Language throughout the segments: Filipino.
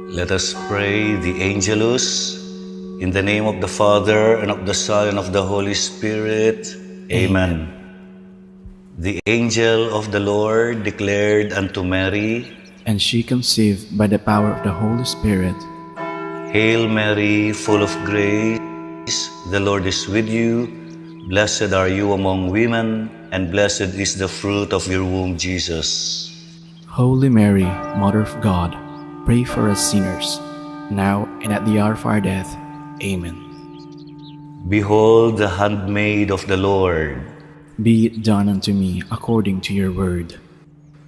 Let us pray the Angelus. In the name of the Father, and of the Son, and of the Holy Spirit. Amen. The angel of the Lord declared unto Mary, And she conceived by the power of the Holy Spirit. Hail Mary, full of grace, the Lord is with you. Blessed are you among women, and blessed is the fruit of your womb, Jesus. Holy Mary, Mother of God, pray for us sinners, now and at the hour of our death. Amen. Behold the handmaid of the Lord. Be it done unto me according to your word.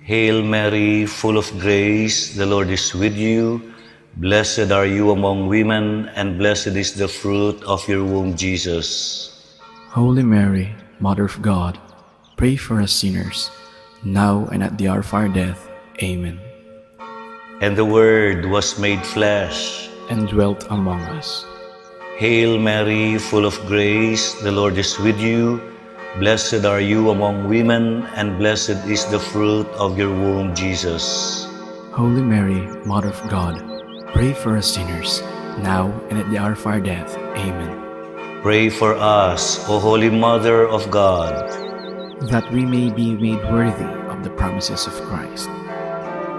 Hail Mary, full of grace, the Lord is with you. Blessed are you among women, and blessed is the fruit of your womb, Jesus. Holy Mary, Mother of God, pray for us sinners, now and at the hour of our death. Amen. And the Word was made flesh, and dwelt among us. Hail Mary, full of grace, the Lord is with you. Blessed are you among women, and blessed is the fruit of your womb, Jesus. Holy Mary, Mother of God, pray for us sinners, now and at the hour of our death. Amen. Pray for us, O Holy Mother of God, that we may be made worthy of the promises of Christ.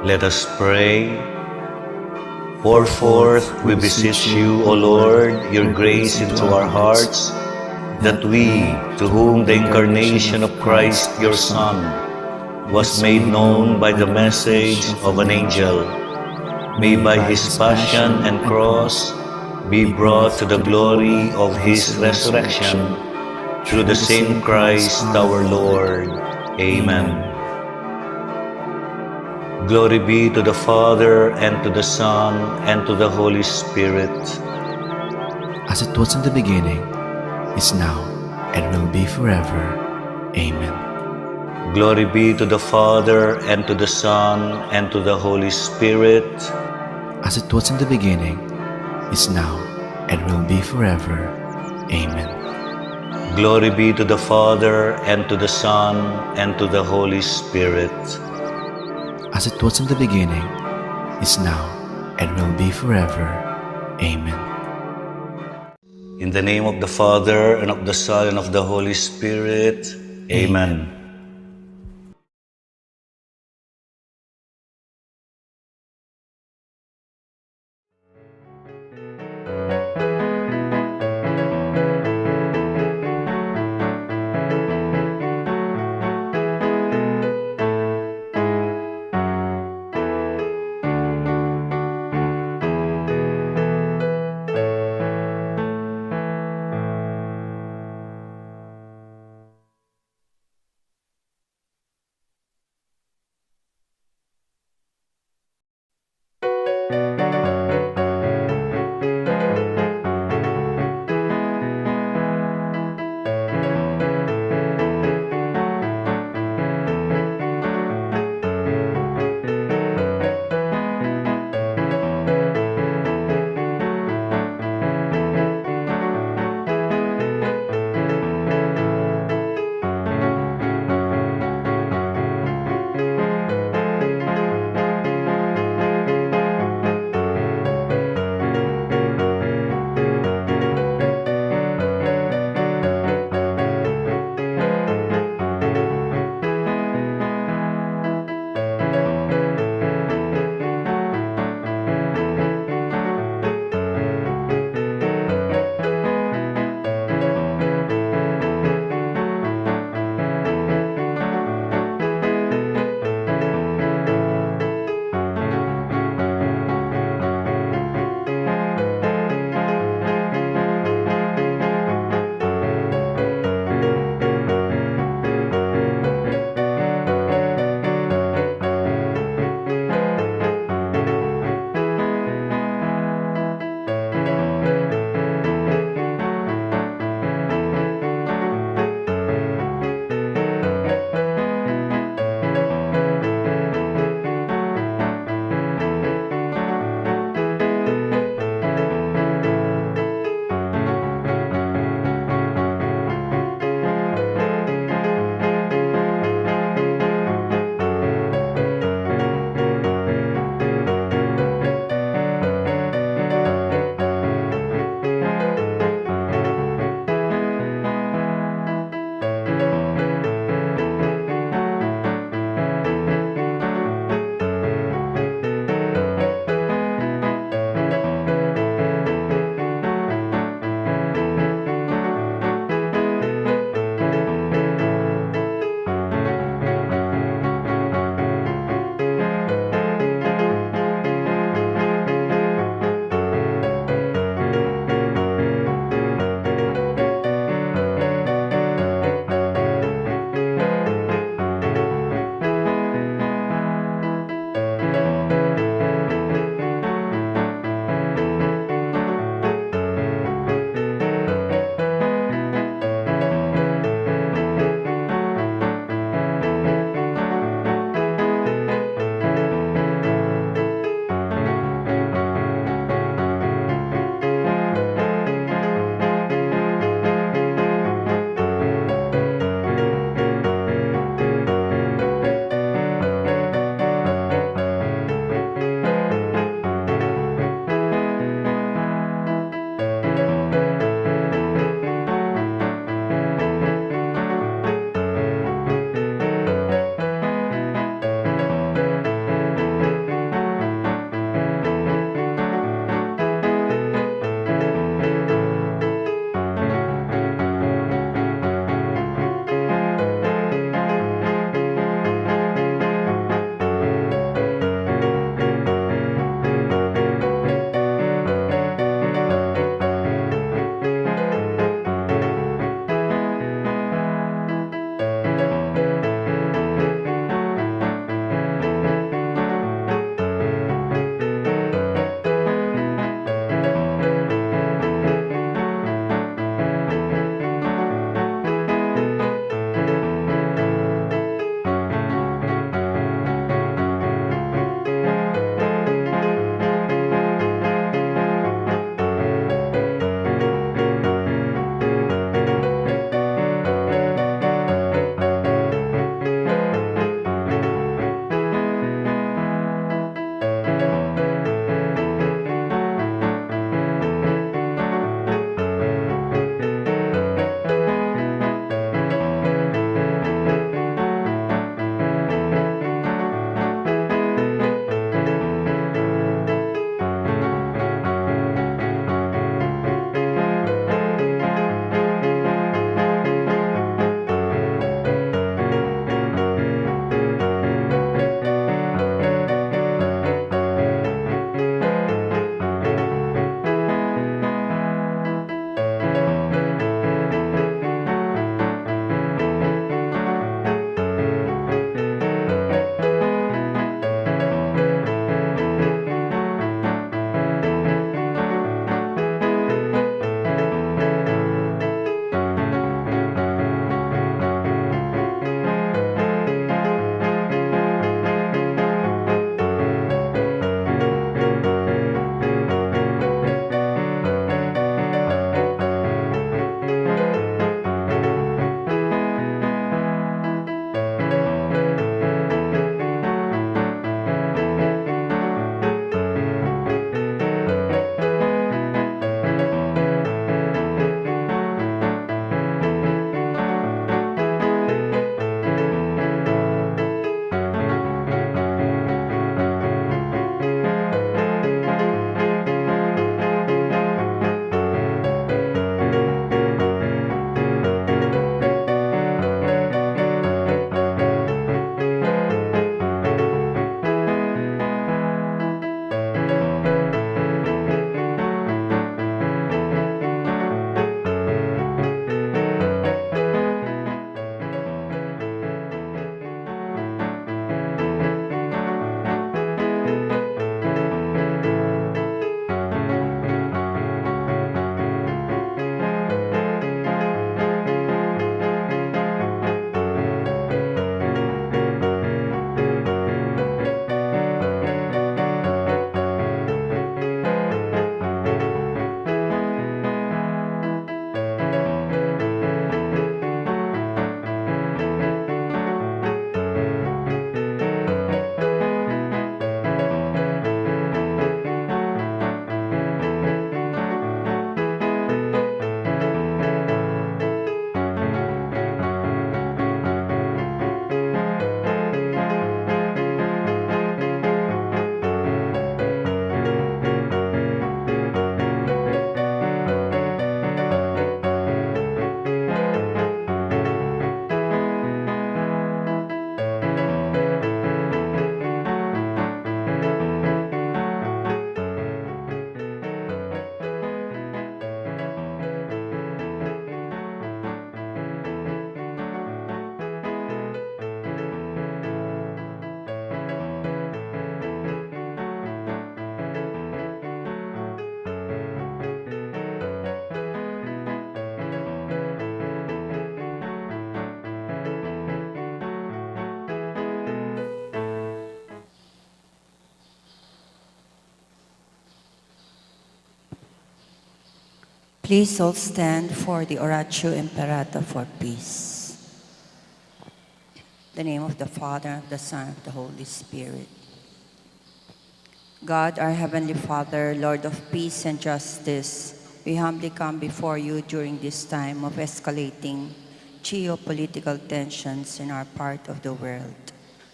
Let us pray. Pour forth, we beseech you, O Lord, your grace into our hearts, that we, to whom the incarnation of Christ your Son was made known by the message of an angel, may by his passion and cross be brought to the glory of his resurrection, through the same Christ our Lord. Amen. Glory be to the Father, and to the Son, and to the Holy Spirit. As it was in the beginning, is now, and will be forever. Amen. Glory be to the Father, and to the Son, and to the Holy Spirit. As it was in the beginning, is now, and will be forever. Amen. Glory be to the Father, and to the Son, and to the Holy Spirit. As it was in the beginning, is now, and will be forever. Amen. In the name of the Father, and of the Son, and of the Holy Spirit. Amen. Please all stand for the Oratio Imperata for peace. In the name of the Father, of the Son, of the Holy Spirit. God, our Heavenly Father, Lord of peace and justice, we humbly come before you during this time of escalating geopolitical tensions in our part of the world.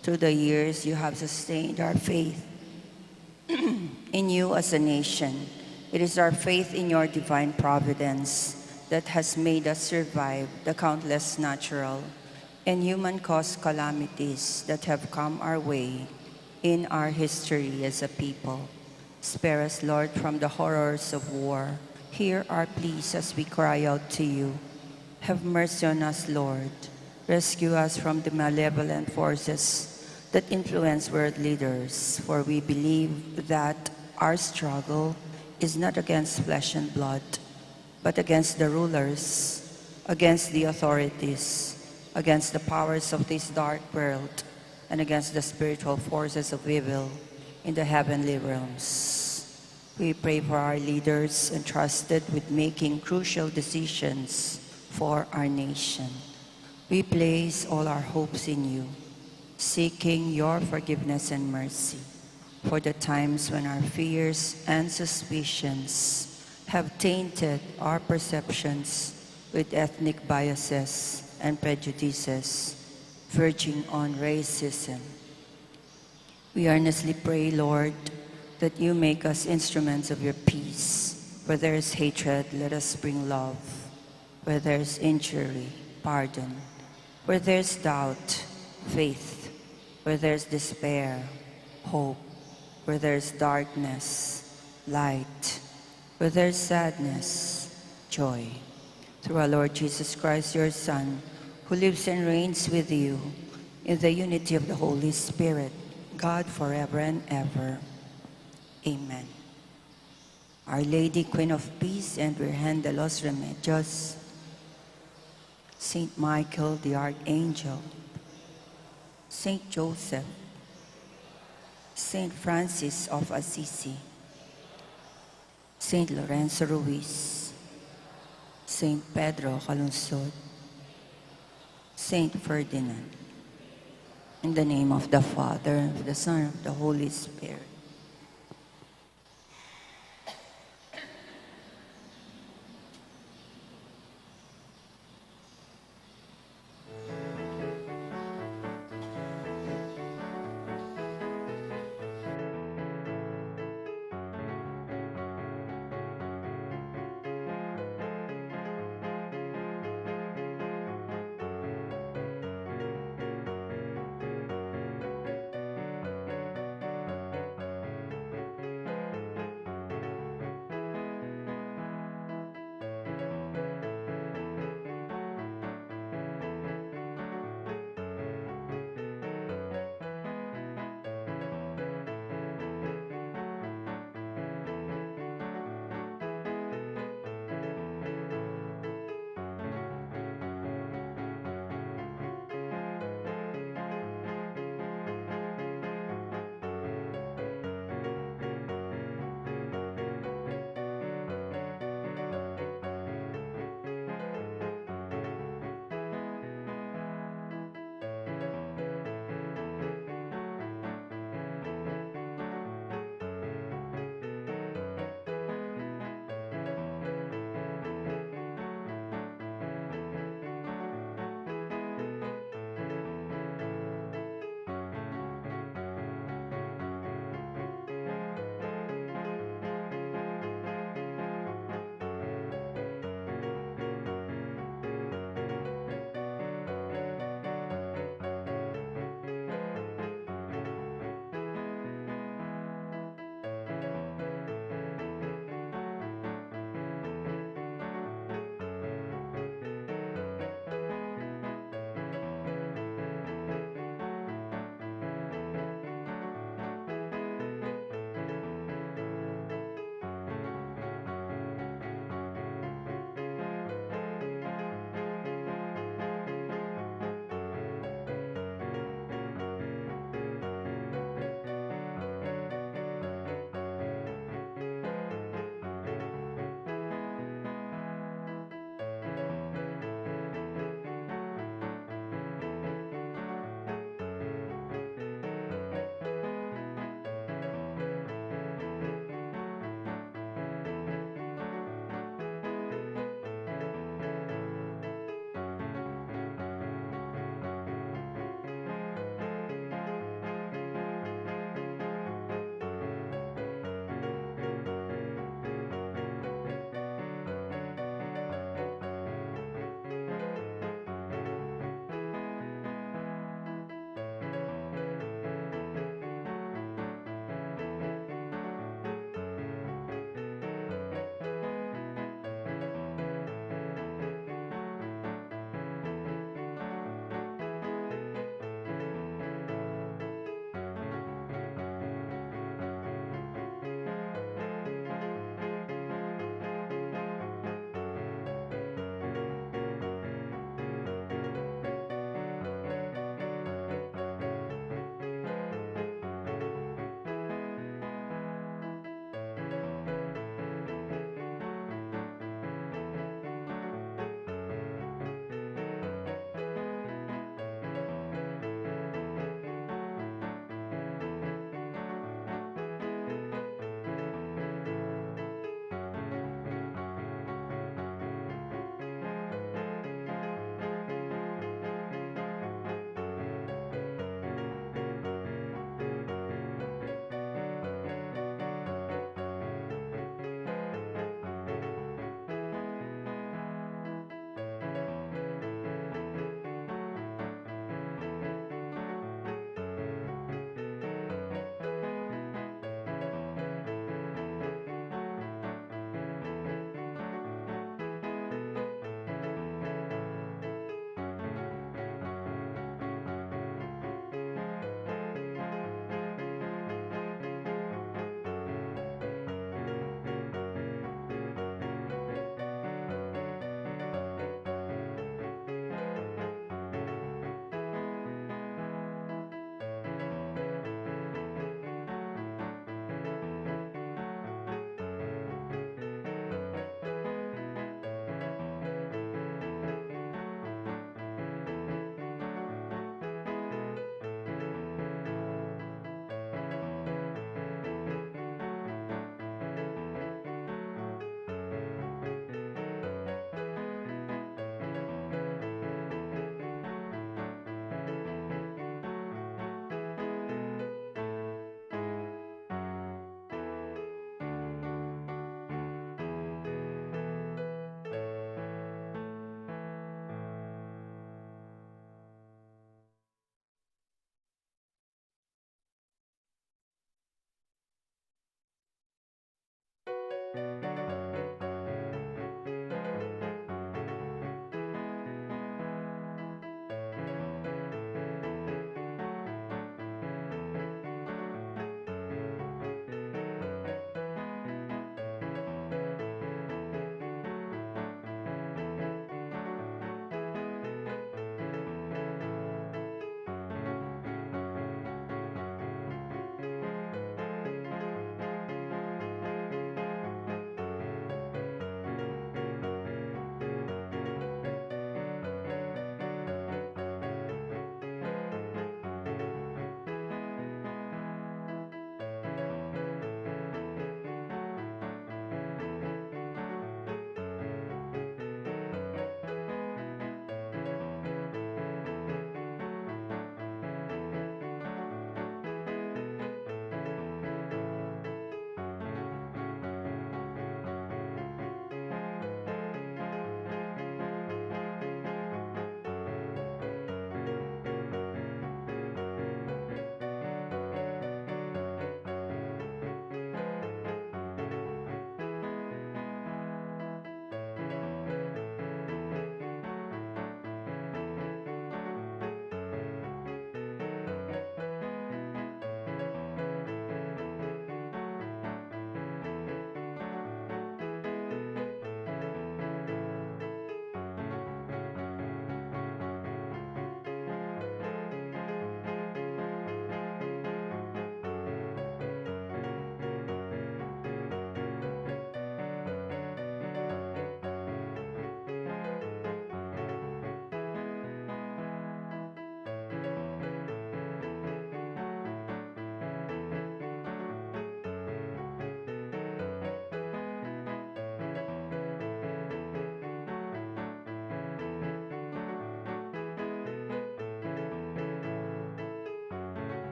Through the years, you have sustained our faith in you as a nation. It is our faith in your divine providence that has made us survive the countless natural and human-caused calamities that have come our way in our history as a people. Spare us, Lord, from the horrors of war. Hear our pleas as we cry out to you. Have mercy on us, Lord. Rescue us from the malevolent forces that influence world leaders, for we believe that our struggle is not against flesh and blood, but against the rulers, against the authorities, against the powers of this dark world, and against the spiritual forces of evil in the heavenly realms. We pray for our leaders entrusted with making crucial decisions for our nation. We place all our hopes in you, seeking your forgiveness and mercy for the times when our fears and suspicions have tainted our perceptions with ethnic biases and prejudices verging on racism. We earnestly pray, Lord, that you make us instruments of your peace. Where there is hatred, let us bring love. Where there is injury, pardon. Where there is doubt, faith. Where there is despair, hope. Where there is darkness, light. Where there is sadness, joy. Through our Lord Jesus Christ, your Son, who lives and reigns with you in the unity of the Holy Spirit, God forever and ever. Amen. Our Lady, Queen of Peace and Virgen de los Remedios, Saint Michael the Archangel, Saint Joseph, Saint Francis of Assisi, Saint Lorenzo Ruiz, Saint Pedro Calungsod, Saint Ferdinand. In the name of the Father, of the Son, of the Holy Spirit.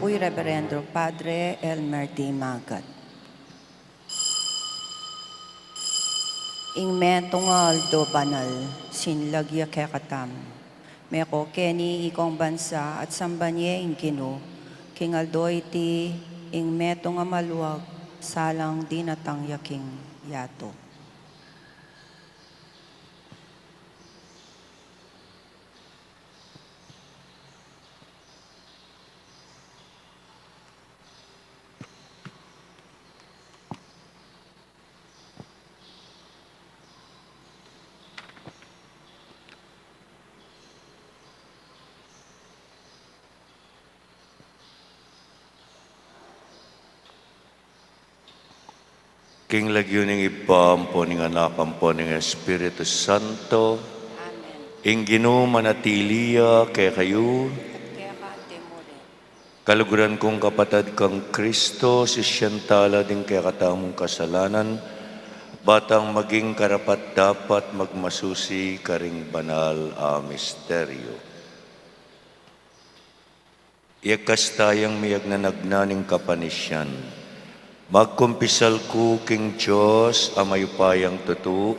Uy Reverendo Padre Elmer D. Magat. Ing metungal do banal, sinlagya kekatam. Meko keni ikong bansa at sambanye ing kino, kingaldo iti ing metunga maluwag, salang dinatang yaking yato. King lagyuning ipampo ning anakam po ning Espiritu Santo, Amen. ing Ginoo manatiliya kay kayo, Kaya ka temore. kaluguran kong kapatid kang Kristo, si siyentala din kaya katamong kasalanan, batang maging karapat dapat magmasusi karing banal a misteryo. Iakas tayang miyag na nagnaning kapanisyan. Magkumpisal ko king Diyos amayupayang tutu,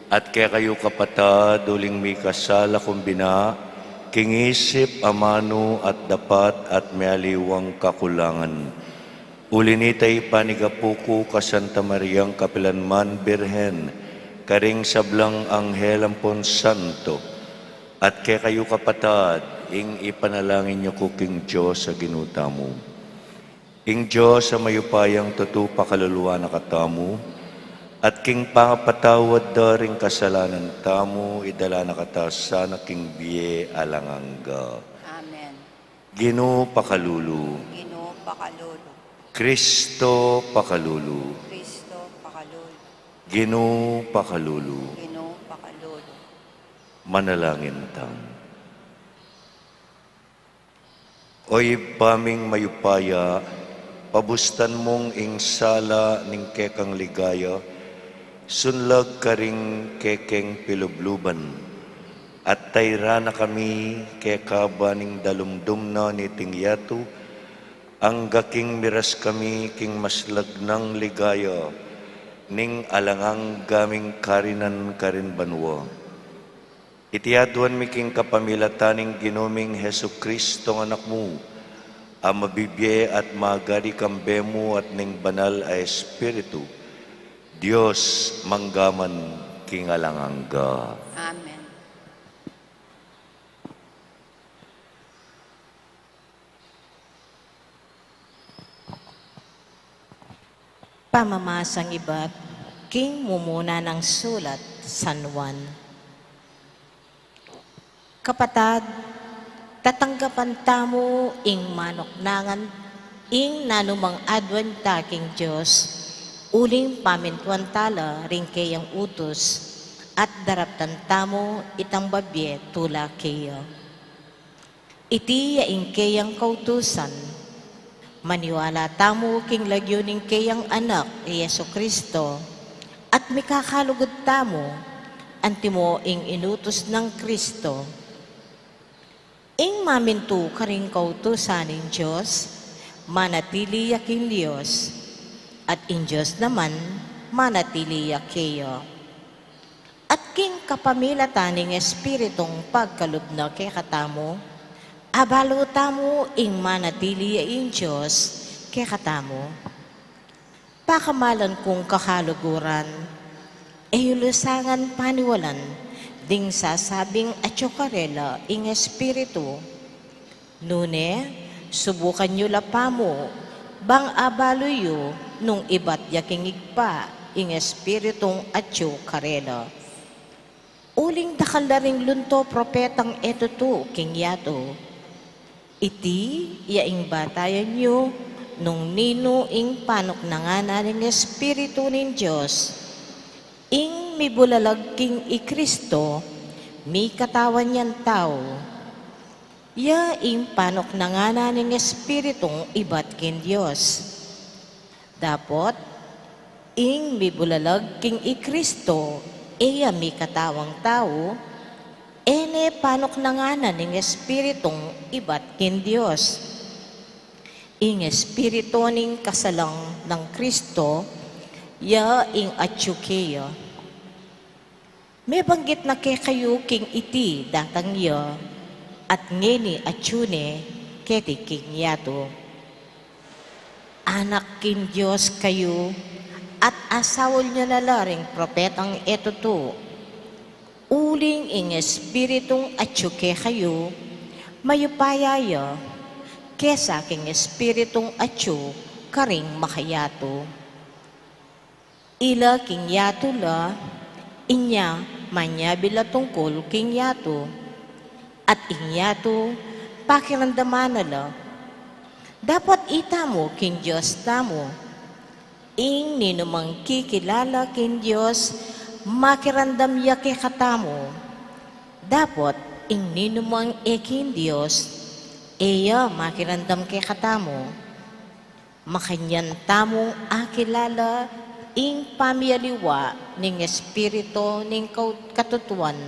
at kaya kayo kapatad uling may kasala kumbina, king isip amano at dapat at mealiwang kakulangan. Ulinitay panigapuko ka Santa Mariang Kapilanman Birhen, karing sablang Anghel Ampon Santo, at kaya kayo kapatad, ing ipanalangin niyo ko king Diyos sa ginuta mo. Ing Diyos sa mayupayang tutupa kaluluwa na katamu, at king pangapatawad daring kasalanan tamu, idala na katasa na king biye alangangga. Amen. Ginoo pakalulu, Ginoo pakalolo. Kristo pakalulu, Kristo pakalolo. Ginoo pakalulu, Ginoo pakalolo. manalangin tang. Oy paming mayupaya, pabustan mong ing sala ning kekang ligaya, sunlag karing kekeng pilubluban, at tayra na kami kekaba ning dalumdum na ni tingyato, ang gaking miras kami king maslag ng ligaya, ning alangang gaming karinan karin banwa. Itiaduan mi king kapamilataning ginuming Hesu Kristo anak mo, ang mabibye at magari kambemo at ning banal a Espiritu, Diyos manggaman kingalangangga. Amen. Pamamasang iba't king mumuna ng sulat San Juan. Kapatad, tatanggapan tamo ing manoknangan ing nanumang adwan taking Diyos, uling pamintuan tala ring kayang utos, at daraptan tamo itang babye tula kayo. Iti yaing kayang kautusan, maniwala tamo king lagyuning kayang anak Yesu Kristo, at mikakalugod tamo, antimo ing inutos ng Kristo. Ing mamintu karing kautusan ng Diyos, manatili yaking Diyos, at in Diyos naman, manatili kayo. At king kapamilatan ng Espiritong pagkalubna kay katamo, abalo tamo ing manatili ing Diyos kay katamo. Pakamalan kong kakaluguran, eyulusangan paniwalan, ding sasabing atyokarela ing Espiritu. Nune, subukan nyo lapamo, bang abaloyo nung iba't yaking igpa ing Espiritong atyokarela. Uling dakalaring lunto propetang etutu king yato. Iti yaing batayan nyo nung nino ing panok na nga ng Espiritu ng Diyos. Ing mibulalag king i-Kristo, mi katawan yan tao. Ya ing panok na nga ng Espiritong iba't kin Diyos. Dapot, ing mibulalag king i-Kristo, iya mi katawang tao, ene panok na nga ng Espiritong iba't kin Diyos. ing espiritu ning kasalang ng Kristo, ya ing atyukeya. May banggit na kay kayo king iti datang ya, at ngeni atyune keti king yato. Anak kin Diyos kayo, at asawol niya na laring propetang eto to. Uling ing espiritong atyuke kayo, mayupayaya, kesa king espiritong atyo karing makayato. Ila king yato la, inya manyabila tungkol king yato, at inyato pakiramdaman na la. Dapat itamo king Diyos tamo, ing ninumang kikilala king Diyos, makirandam ya ke katamo. Dapat ing ninumang ekin Diyos, eya makirandam ke katamo. Makanyan tamong akilala ing pamiyaliwa ning espiritu ning katutuan,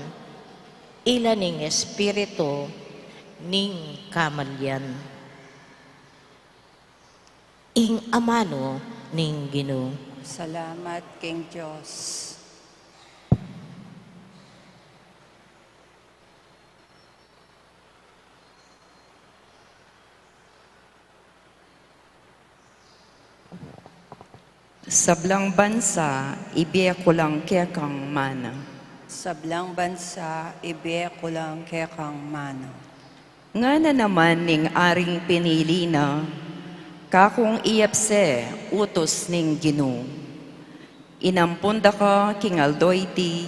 ila ning espiritu ning kamalyan. Ing amano ning Ginoo. Salamat king Diyos. Sablang bansa, ibiyak ko lang kekang mana. Sablang bansa, ibiyak ko lang kekang mana. Nga na naman ning aring pinili na, kakong iyapse utos ning Ginoo. Inampunda ka king aldoyti,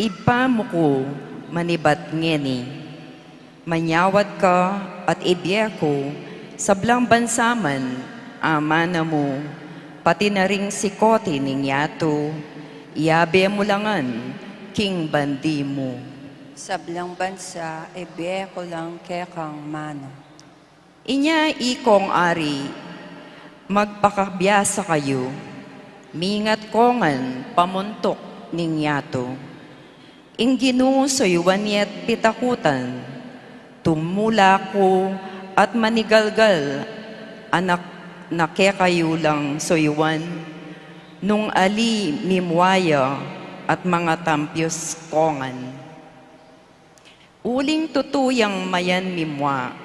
ipa mo ko manibat ngeni. Manyawad ka at ibiyak ko, sablang bansaman, amana mo, pati na ring sikote ning yato, iyabe mo langan, king bandi mo. Sablang bansa, ibiyak ko lang kekang mana. Inya ikong ari, magpakabiyasa kayo, mingat kongan pamuntok ning yato. Ing Ginoo soyuan yet pitakutan, tumula ko at manigalgal, anak nakekayo lang soyuan, nung ali mimwaya at mga tampyos kongan. Uling tutuyang mayan mimwa,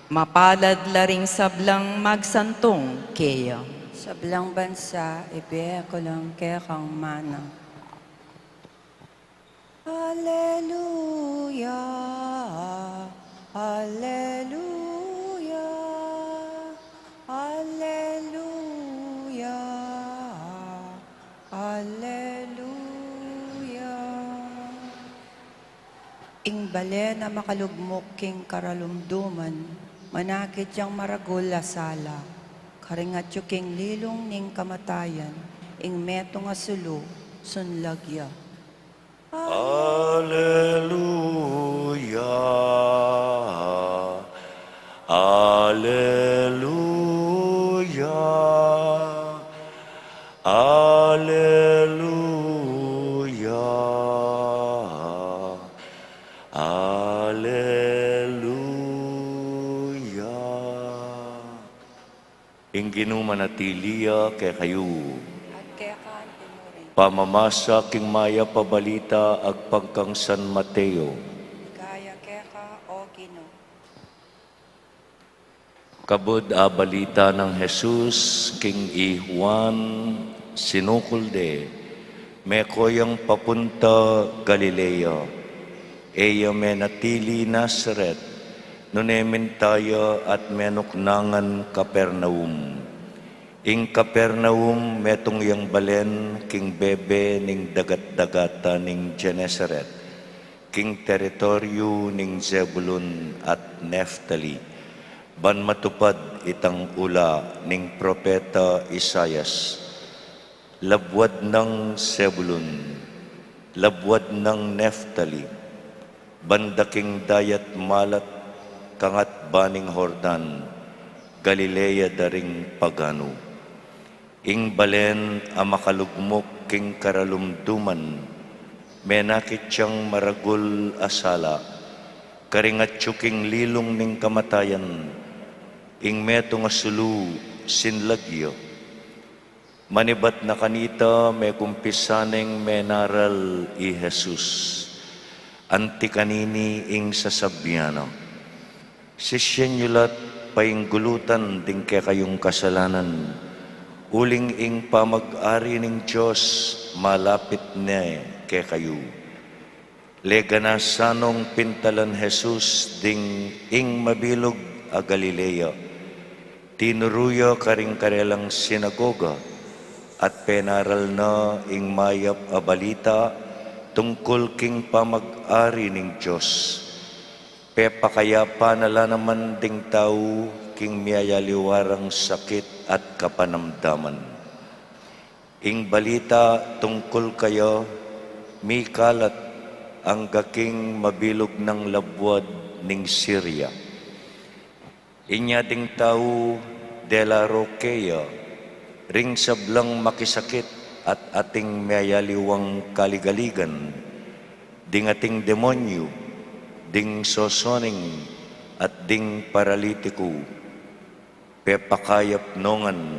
mapalad laring sablang magsantong keya. Sablang bansa, ibiyak ko lang kekang mana. Alleluia, Alleluia, Alleluia, Alleluia. Ing bale na makalugmok king karalumduman, manakit yang maragol asala, karingat yu king lilong ning kamatayan, ing meto nga sulo, sunlagya. Alleluia. Alleluia. Alleluia. Alleluia. Inginu manatiliya kay kayo. At kaya kaan tinuring, Pamamasa king maya pabalita agpagkang San Mateo. kaya kaya ka o Ginoo. Kabud a balita ng Jesus king i Juan sinukulde, mekoyang papunta Galilea, eya menatili Nazaret, nunemin tayo at menuknangan Capernaum. Ing Capernaum metong yang balen king bebe ning dagat-dagata ning Genesaret, king teritoryo ning Zebulun at Neftali, ban matupad itang ula ning propeta Isayas. Labwad ng Zebulun, labwad ng Neftali, bandaking dayat malat kangat baning Hordan, Galilea daring pagano. Ing balen a makalugmok king karalumduman, menakit siyang maragul asala, karingat king lilong ning kamatayan, ing meto nga sulu sinlagyo. Manibat na kanita may kumpisaneng menaral i Jesus. Anti kanini ing sasabyano. Sisyen yulat painggulutan ding kay kayong kasalanan. Uling ing pamag-ari ning Diyos malapit na kay kayo. Lega na sanong pintalan Jesus ding ing mabilog a Galilea. Tinuruya karing karelang sinagoga at penaral na ing mayap a balita tungkol king pamag-ari ning Diyos. Pepakaya panala naman ding tao king miyayaliwarang sakit at kapanamdaman. Ing balita tungkol kayo, mi kalat ang gaking mabilog ng labwad ning Syria. Inya ding tao de la Roquea, ring sablang makisakit at ating mayaliwang kaligaligan, ding ating demonyo, ding sosoning at ding paralitiko, pepakayap nongan.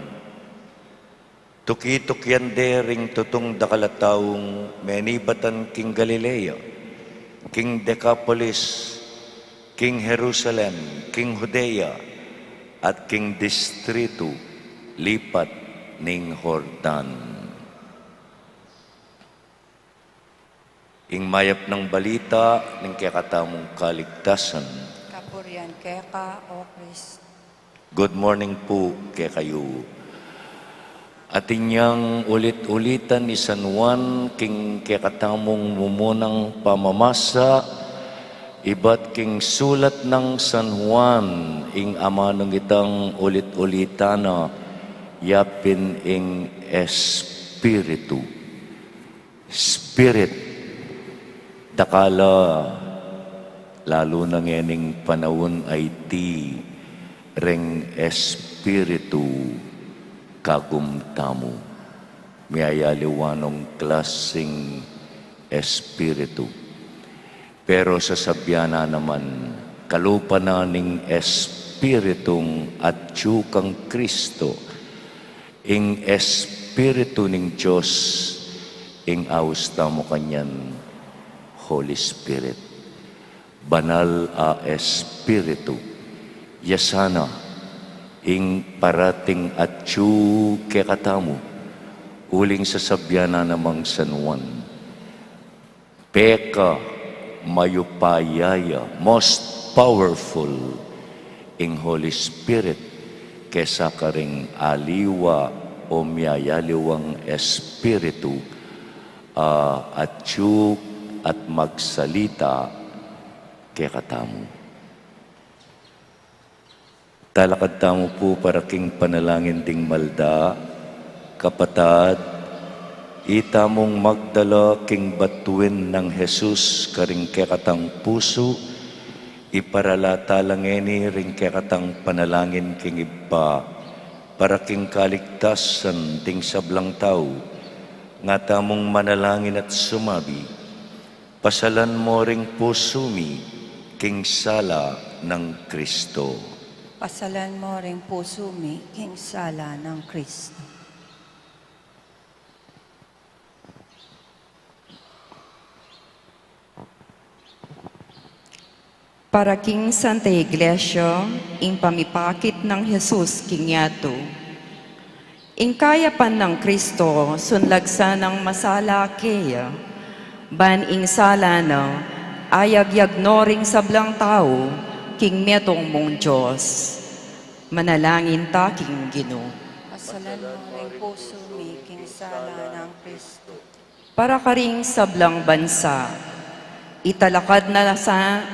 Tuki-tukyan de ring tutong dakalataong menibatan king Galilea, king Decapolis, king Jerusalem, king Judea, at king distrito lipat ning Jordan. Ing mayap ng balita ning kakatamong kaligtasan. Kapurian kaya ka, O Kristo. Good morning po kay kayo. Atin niyang ulit-ulitan ni San Juan king kakatamong mumunang pamamasa, iba't king sulat ng San Juan ing ama ng itang ulit-ulitana, yapin ing Espiritu. Spirit, dakala, lalo na ngening panahon ay ti, ring Espiritu kagumtamo. Miyayaliwanong klaseng Espiritu. Pero sa sabyana naman, kalupa na ning Espiritong at tsukang Kristo, ing Espiritu ning Diyos, ing austa mo kanyan, Holy Spirit. Banal a Espiritu, yasana, ing parating at tsu kekatamu, uling sa sabyana namang San Juan. Peka, mayupayaya, most powerful ing Holy Spirit kesa karing aliwa o miyayaliwang Espiritu at tiyuk at magsalita kekatamu. Talakad tamo po para king panalangin ding malda, kapatad, ita mong magdala king batuin ng Jesus karing kekatang puso, iparalata langeni ring kekatang panalangin king iba, para king kaligtasan ding sablang tao, nga tamong manalangin at sumabi, pasalan mo ring puso mi king sala ng Kristo. Pasalan mo ring puso mi, king sala ng Kristo. Para king Santa Iglesia, ing pamipakit ng Jesus king yato. Ing kayapan ng Kristo, sunlagsa ng masala keya, ban ing sala na, ayagyag no ring sablang tao, king metong mong Diyos. Manalangin ta king Ginoo. Pasalan mo ring puso mi, king sala ng Kristo. Para karing sablang bansa, italakad na sa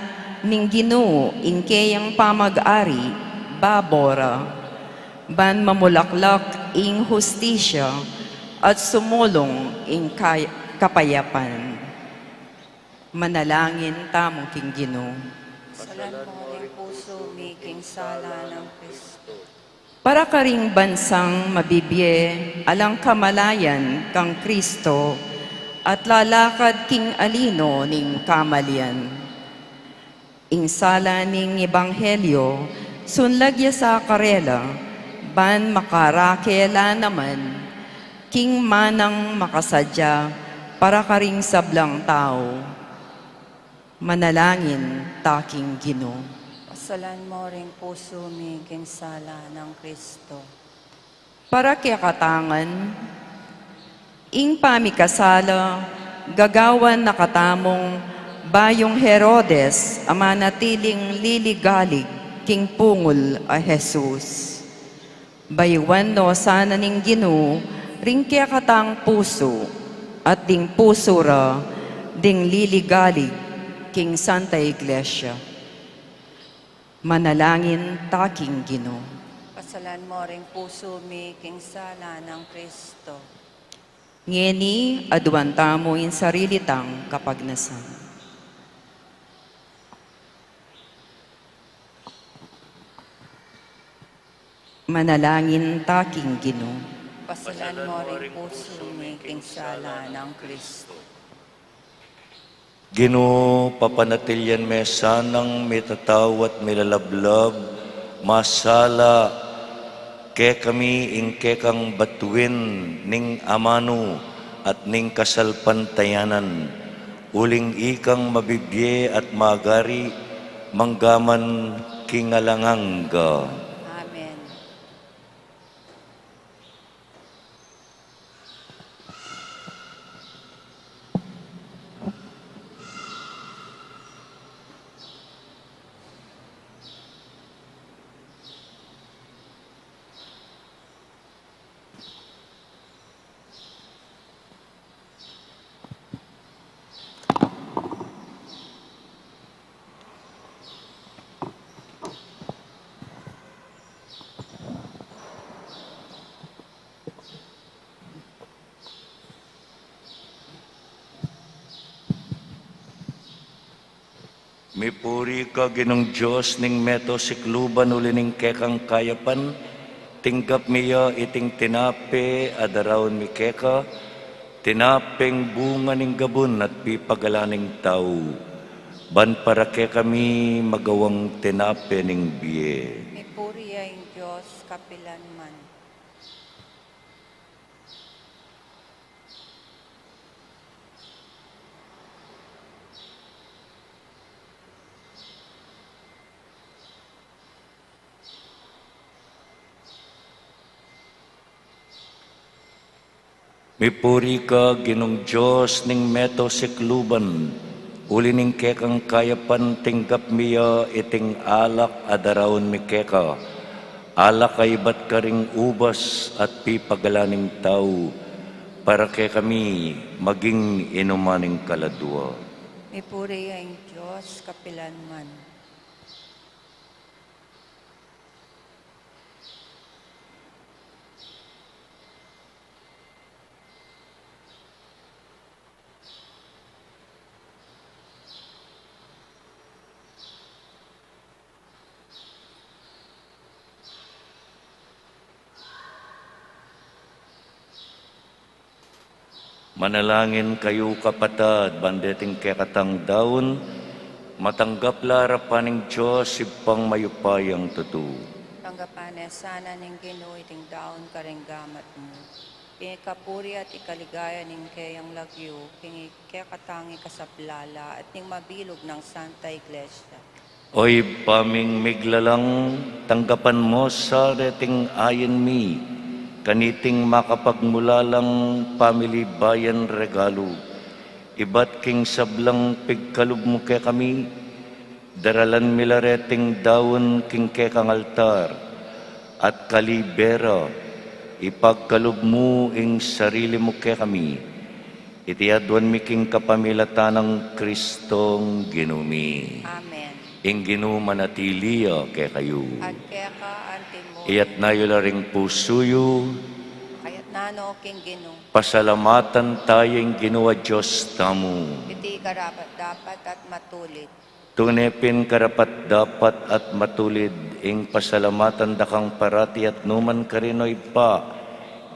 ning Ginoo ing kayang pamag-ari, babora, ban mamulaklak ing hustisya at sumulong ing kapayapan. Manalangin tamo king Ginoo. Pasalan mo ring puso mi, king sala ng Kristo. Para karing bansang mabibye alang kamalayan kang Kristo at lalakad king alino ning kamalian. Ing sala ning ebanghelyo sunlagya sa karela, ban makarakela naman, king manang makasadya, para karing sablang tao. Manalangin, taking Ginoo. Pasalan mo ring puso mi king sala ng Kristo. Para kaya katangan, ing pamikasala, gagawan nakatamong bayong Herodes, ama natiling liligalig, king pungol a Jesus. Baywan no sana ning Ginoo, ring kaya katang puso, at ding puso ra, ding liligalig, king Santa Iglesia. Manalangin, taking Ginoo. Pasalan mo ring puso mi king sala ng Kristo. Ngeni, adwanta mo in sarili tang kapagnasan. Manalangin, taking Ginoo. Pasalan mo ring puso mi king sala ng Kristo. Ginoo, papanatilyan me sanang mitatawat milalablab, masala, ke kami ing kekang batuin ning amano at ning kasalpantayanan, uling ikang mabibye at magari, manggaman kingalangangga. Amen. Mipuri ka ginong Diyos ning meto sikluban uli ning kekang kayapan, tinggap miya iting tinape adaraon mi keka, tinapeng bunga ning gabon at pipagalaning tao, ban para ke kami magawang tinape ning biye. Mi puriya ing Diyos kapilan man. Mipuri ka ginong Diyos ning meto sikluban, uli ning kekang kayapan tinggap miya iting alak adaraon mi keka, alak ay ba't karing ubas at pipagalaning tao, para ke kami maging inumaning kaladwa. Mi puriya ing Diyos kapilan man. Manalangin kayo kapatad, bandeting kekatang daon, matanggap lara paning Diyos ipang mayupayang tutu. Tanggapan sana ning Ginoo iting daon karenggamat mo. Pinikapuri at ikaligaya ning kayang lagyo, king kekatangi kasaplala at ning mabilog ng Santa Iglesia. Oy paming miglalang, tanggapan mo sa reting ayen mi, kaniting makapagmulalang pamili bayan regalo. Ibat king sablang pigkalub mo ke kami, daralan milareting daon king kekang altar, at kalibera, ipagkalub mo ing sarili mo ke kami, itiadwan mi king kapamilatan ng Kristong ginumi. Amen. Ing ginumanatiliya ke kayo. At kaya ka antimo, Iyat na yun ring pusuyo, kayat nano king Ginoo. pasalamatan tayong ginawa Diyos tamo. Iti karapat dapat at matulit. Tunepin karapat dapat at matulid, ing pasalamatan dakang parati at numan karinoy pa,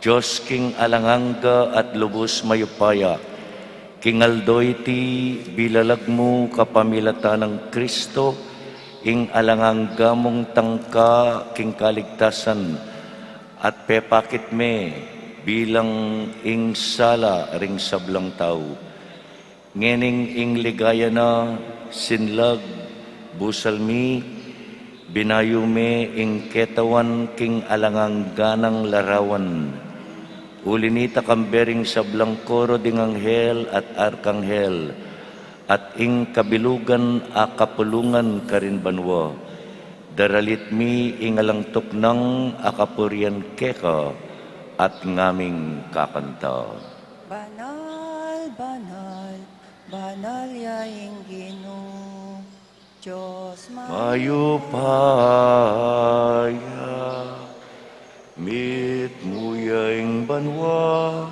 Diyos king alanganga at lubos mayupaya, king aldoy ti bilalag mo kapamilatan ng Kristo, ing alangang gamong tangka king kaligtasan, at pepakit me bilang ing sala ring sablang tao. Ngening ing ligaya na sinlag busalmi, binayo me ing ketawan king alangang ganang larawan. Ulinita kambering sablang koro ding anghel at arkanghel, at ing kabilugan a kapulungan karin banwa. Daralit mi ing alangtok ng akapurian keka at ngaming kakanta. Banal, banal, banal yaing Ginoo, Diyos Mayo paya, mit muyaing banwa,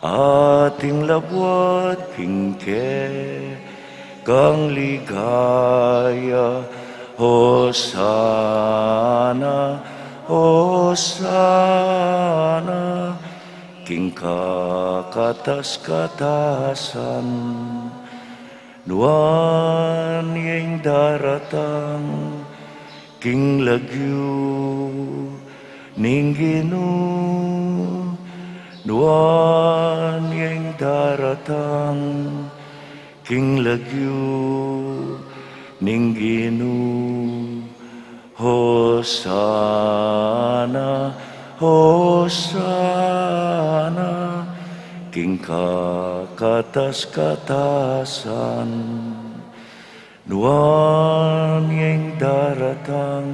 ating labwat kingke, kang ligaya, Hosana, Hosana, king kakatas-katasan, nuan yung daratang, king lagyu, ning Ginoo, nuan yung daratang, king lagyu, ning Ginoo. Hosana, Hosana, king kakatas-katasan, nuan yung daratang,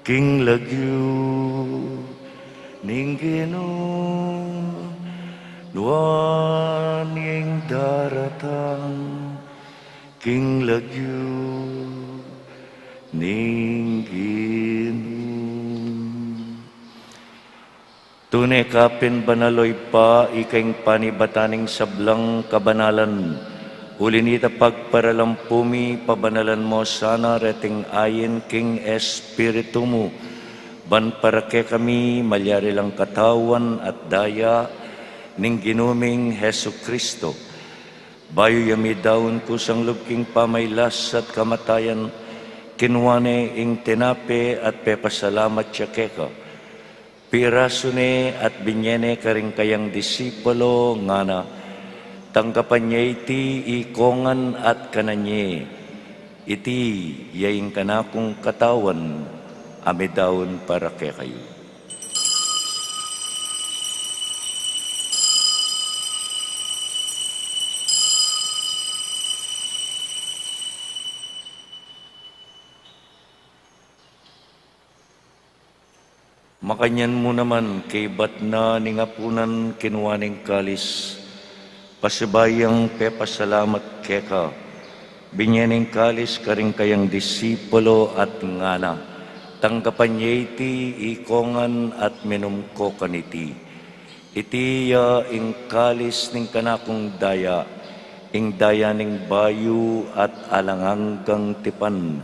king lagyu, ning Ginoo, nuan yung daratang, king lagyu, ning Ginoo. Tunay kapin banaloy pa, ikaing panibataning sablang kabanalan. Ulinita pagparalampumi, pabanalan mo sana reting ayin king espiritu mo. Ban parake kami, malyari lang katawan at daya, ning ginuming Hesu Kristo. Bayo yami daon kusang lubking pamaylas at kamatayan, kinwane ing tinape at pepasalamat siya keka. Pirasune at binyene karing kayang disipulo ngana, tangkapan niya iti ikongan at kananye, iti yaing kanakong katawan, amidaon para kay kayo. Makanyan mo naman kay ba't na ningapunan kinuwaning kalis, pasibayang pepasalamat keka, binyaning kalis karing kayang disipulo at ngana, tanggapan niya iti ikongan at minumko kaniti. Iti ing kalis ning kanakong daya, ing daya ning bayu at alanganggang tipan,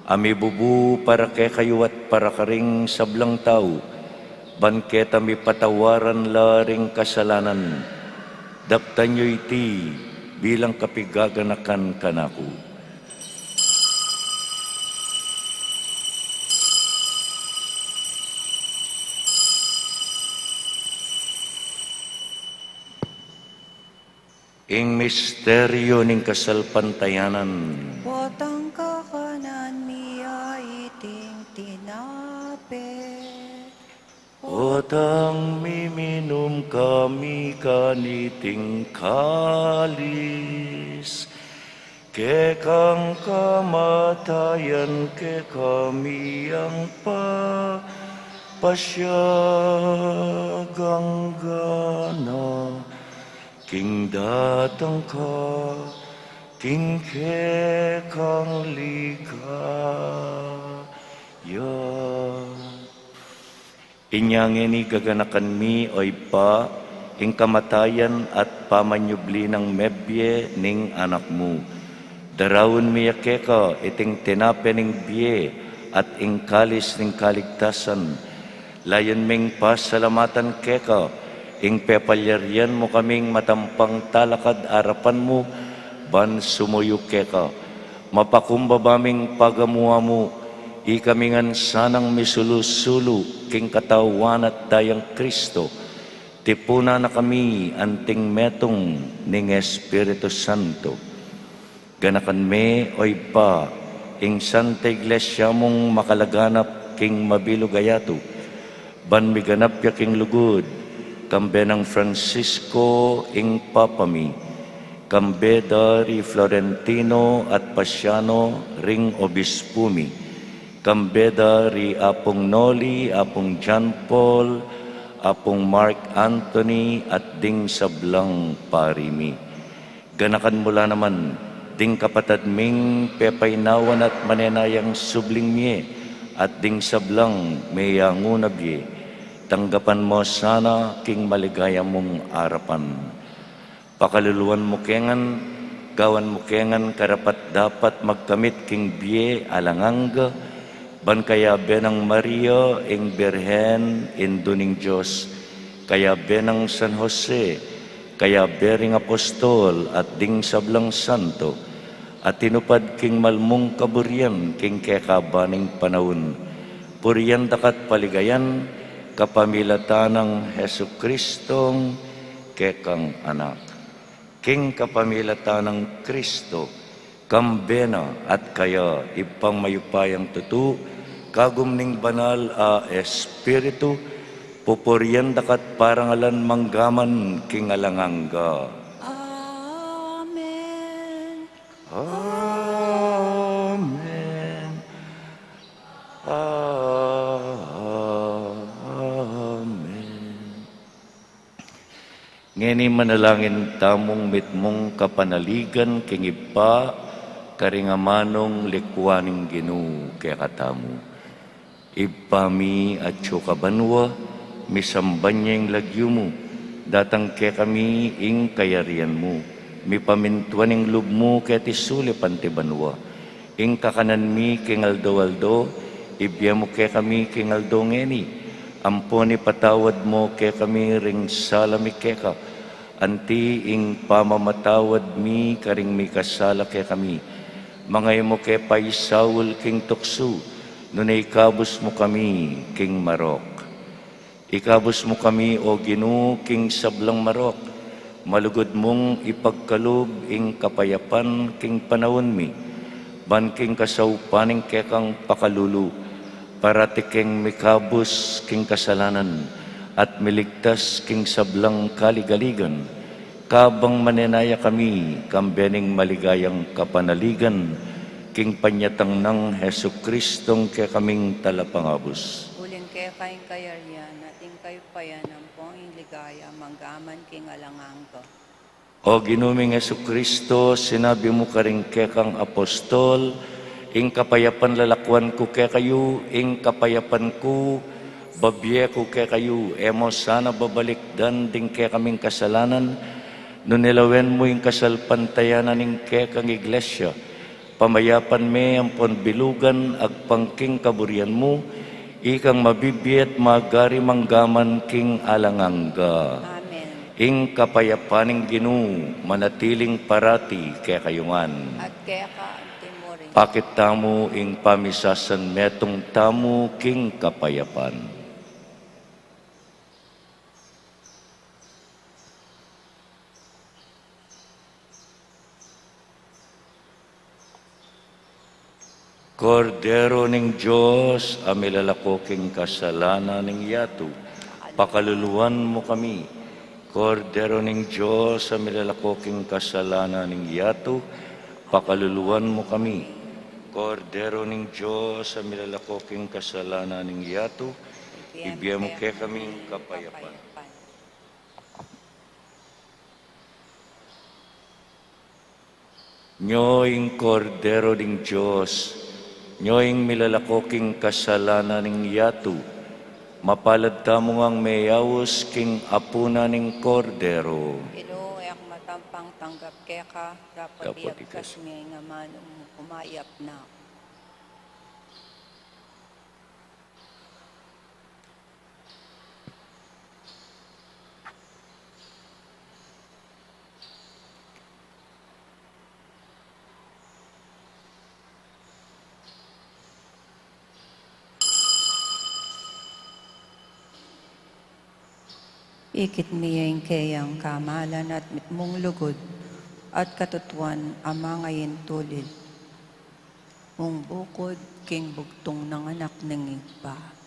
ami bubu para kay kayo at para karing sablang tao, banket ami patawaran laring kasalanan, daptan nyo iti bilang kapigaganakan kanako. Ing misteryo ning kasalpantayanan, Botang kakanan miya iting tinape. Otang miminum kami kaniting kalis, kekang kamatayan ke kami ang pasyang gana, king datang ka, king kekang ligaya. Inyangin ni gaganakan mi oy pa, ing kamatayan at pamanyubli ng mebye ning anak mo. Darawon mi yakeka iting tinape ning biye at ing kalis ning kaligtasan. Layon ming pasalamatan keka, ing pepalyaryan mo kaming matampang talakad arapan mo, ban sumuyo keka. mapakumbabaming pagamuha mo, ikamingan sanang misulu-sulu, king katawan at dayang Kristo, tipuna na kami anting metong ning Espiritu Santo. Ganakan me oy pa, ing Santa Iglesia mong makalaganap king mabilugayato, ban miganap ya king lugod, kambe ng Francisco ing papami, kambe dari Florentino at Pasiano ring obispumi, kambe dari apong Noli, apong John Paul, apong Mark Anthony at ding sablang parimi. Ganakan mula naman, ding kapatad ming pepaynawan at manenayang subling miye at ding sablang mayangunabye, tanggapan mo sana king maligaya mong arapan. Pakaluluan mo kengan, gawan mo kengan karapat dapat magkamit king biye alanganga, ban kaya benang Maria ing Birhen induning Diyos, kaya benang San Jose, kaya bering apostol at ding sablang santo, at tinupad king malmong kaburyan king kekabaning panahon. Puriyan dakat paligayan, kapamilatan ng Hesu Kristong kekang anak. King kapamilatan ng Kristo, kambena at kaya ipang mayupayang tutu, kagum ning banal a Espiritu, pupuriyan dakat parangalan manggaman king alanganga. Amen. Amen. Amen. Ngeni manalangin tamong mitmong kapanaligan king ipa, karingamanong likwaning Ginoo kaya katamu. Ipami at kabanwa, misambanyeng lagyo mo, datang kaya kami ing kayarian mo. Mipamintuan ing lub mo kaya tisuli pantibanwa. Ing kakanan mi king aldo-aldo, ibya mo kaya kami king aldo ngeni. Amponi patawad mo kaya kami ring salami kaya ka. Anti ing pamamatawad mi karing mi kasala kaya kami. Mangay mo kay paisawul king tukso, nunay ikabos mo kami king marok. Ikabos mo kami o Ginoo king sablang marok, malugod mong ipagkalob ing kapayapan king panahon mi, ban king kasaupaning kekang pakalulu, para king mikabos king kasalanan, at miligtas king sablang kaligaligan, kabang manenaya kami, kambening maligayang kapanaligan, king panyatang ng Hesu Kristong kaya kaming talapangabos. Ulin kaya kaing kayarian, nating kayo payan ang pong ligaya, manggaman king alangangka. O ginuming Hesu Kristo, sinabi mo karing kekang apostol, ing kapayapan lalakwan ko kaya kayo, ing kapayapan ko, babye ko kaya kayo, emo sana babalik dan ding kaya kaming kasalanan, nunilawen mo yung kasalpantayanan ning kekang iglesia, pamayapan me ang ponbilugan agpangking kaburian mo, ikang mabibiyat magari manggaman king alangangga. Amen. Ing kapayapaning Ginoo, manatiling parati kaya kayungan. At kaya ka ang timurin. Pakit tamo ing pamisasan metong tamo king kapayapan. Kordero ning Diyos, amilalakoking kasalanan ning yato, pakaluluan mo kami. Kordero ning Diyos, amilalakoking kasalanan ning yato, pakaluluan mo kami. Kordero ning Diyos, amilalakoking kasalanan ning yato, ibigay mo kaya kaming kapayapan. Nyoing kordero ning Diyos, nyoing milalakoking kasalanan ning yato, mapalad tamo ang mayawos king apuna ning kordero. Ginoo yak matampang tanggap kaya ka, dapat Dapat iagkas may nga manong umayap na. Ikit miyeng kayang kamalan at mong lugod, at katutuan ama ngayon tulid. Mong bukod, king bugtong ng anak ng igpa.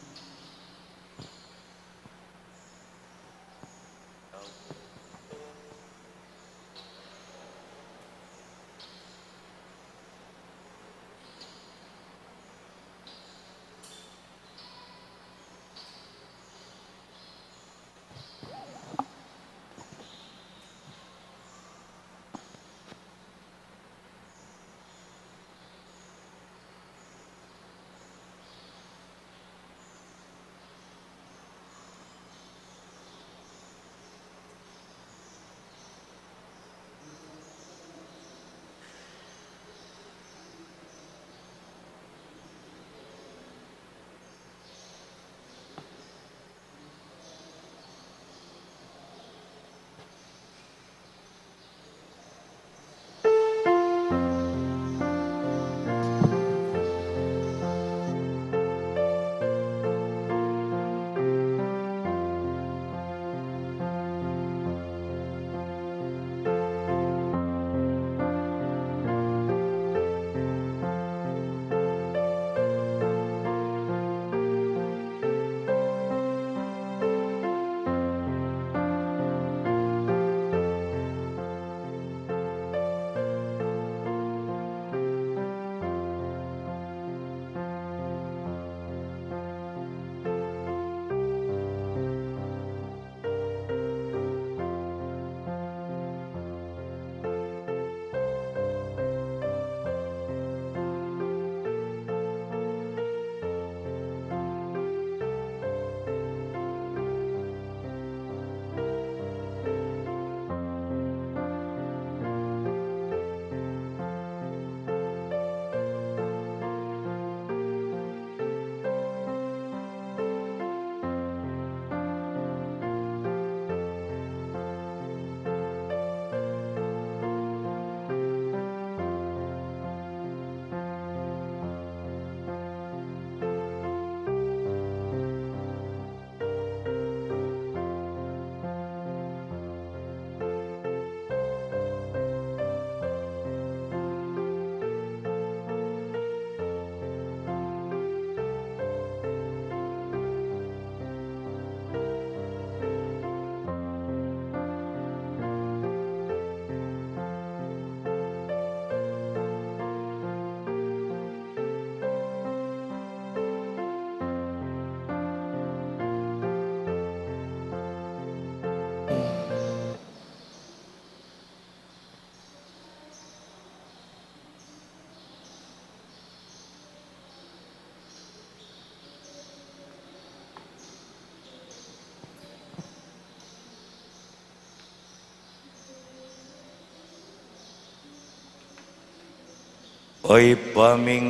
Oy paming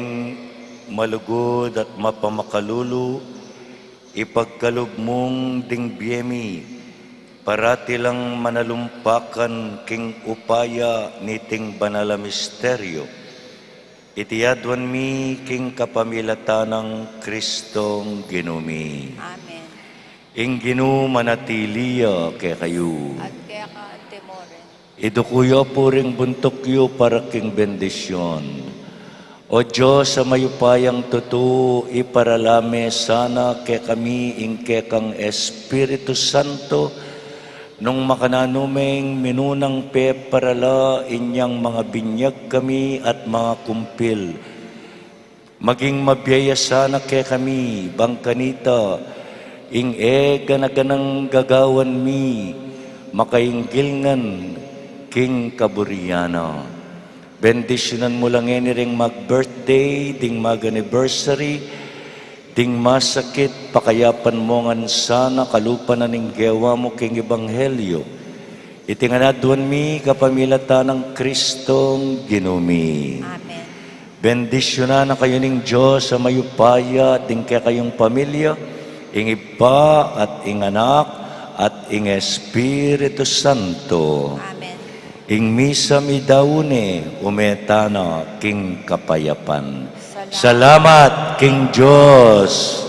malugod at mapamakalulu, ipagkalob mong dingbiyemi, parati lang manalumpakan king upaya niting banala misteryo. Itiyadwan mi king kapamilatanang Kristong ginumi. Amen. Ing ginu manatiliya kay kayo. At kaya ka temoren. Idukuyo po ring buntukyo para king bendisyon. O Diyos sa mayupayang tutu, iparalame sana ke kami ingke kang Espiritu Santo, nung makananumeng minunang pe parala inyang mga binyag kami at mga kumpil. Maging mabiyaya sana ke kami, bangkanita, ing ganaganang gagawan mi, makainggilngan king kaburyana. Bendisyonan mo lang ring mag-birthday, ding mag-anniversary, ding masakit, pakayapan mo ngan sana kalupan na ning gewa mo king ebanghelyo. Itinganaduan mi kapamilatan ng Kristong ginumi. Amen. Bendisyonan na kayo ning Diyos sa mayupaya, ding kaya kayong pamilya, ing Iba at ing Anak at ing Espiritu Santo. Amen. Ing misa mi daune umetana king kapayapan. Salamat king Diyos.